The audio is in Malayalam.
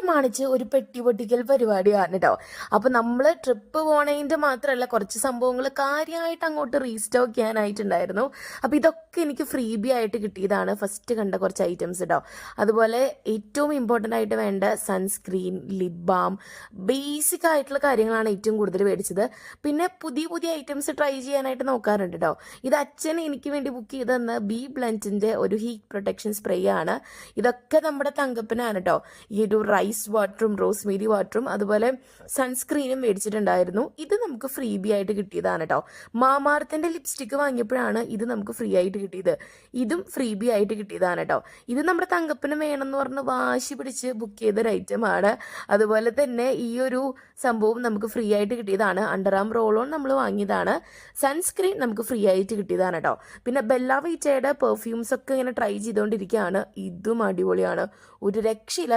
പ്രമാണിച്ച് ഒരു പെട്ടി പൊട്ടിക്കൽ പരിപാടിയാണ് കേട്ടോ. അപ്പോൾ നമ്മൾ ട്രിപ്പ് പോണതിൻ്റെ മാത്രമല്ല കുറച്ച് സംഭവങ്ങൾ കാര്യമായിട്ട് അങ്ങോട്ട് റീസ്റ്റോക്ക് ചെയ്യാനായിട്ടുണ്ടായിരുന്നു. അപ്പോൾ ഇതൊക്കെ എനിക്ക് ഫ്രീബി ആയിട്ട് കിട്ടിയതാണ്. ഫസ്റ്റ് കണ്ട കുറച്ച് ഐറ്റംസ് കേട്ടോ. അതുപോലെ ഏറ്റവും ഇമ്പോർട്ടൻ്റ് ആയിട്ട് വേണ്ട സൺസ്ക്രീൻ, ലിപ് ബാം, ബേസിക് ആയിട്ടുള്ള കാര്യങ്ങളാണ് ഏറ്റവും കൂടുതൽ മേടിച്ചത്. പിന്നെ പുതിയ പുതിയ ഐറ്റംസ് ട്രൈ ചെയ്യാനായിട്ട് നോക്കാറുണ്ട് കേട്ടോ. ഇത് അച്ഛൻ എനിക്ക് വേണ്ടി ബുക്ക് ചെയ്ത് തന്ന ബി ബ്ലൻറ്റിൻ്റെ ഒരു ഹീറ്റ് പ്രൊട്ടക്ഷൻ സ്പ്രേ ആണ്. ഇതൊക്കെ നമ്മുടെ തങ്കപ്പനാണ് കേട്ടോ. ഈ ഒരു റൈസ് വാട്ടറും റോസ്മേരി വാട്ടറും അതുപോലെ സൺസ്ക്രീനും മേടിച്ചിട്ടുണ്ടായിരുന്നു. ഇത് നമുക്ക് ഫ്രീബി ആയിട്ട് കിട്ടിയതാണ് കേട്ടോ. മാമാർത്തിൻ്റെ ലിപ്സ്റ്റിക്ക് വാങ്ങിയപ്പോഴാണ് ഇത് നമുക്ക് ഫ്രീ ആയിട്ട് കിട്ടിയത്. ഇതും ഫ്രീബി ആയിട്ട് കിട്ടിയതാണ് കേട്ടോ. ഇത് നമ്മുടെ തങ്കപ്പന് വേണമെന്ന് പറഞ്ഞ് വാശി പിടിച്ച് ബുക്ക് ചെയ്തൊരു ഐറ്റമാണ്. അതുപോലെ തന്നെ ഈ ഒരു സംഭവം നമുക്ക് ഫ്രീ ആയിട്ട് കിട്ടിയതാണ്. അണ്ടർ ആം റോളോൺ നമ്മൾ വാങ്ങിയതാണ്. സൺസ്ക്രീൻ നമുക്ക് ഫ്രീ ആയിട്ട് കിട്ടിയതാണ് കേട്ടോ. പിന്നെ ബെല്ല വീറ്റയുടെ പെർഫ്യൂംസ് ഒക്കെ ഇങ്ങനെ ട്രൈ ചെയ്തുകൊണ്ടിരിക്കുകയാണ്. ഇതും അടിപൊളിയാണ്, ഒരു രക്ഷയില്ല.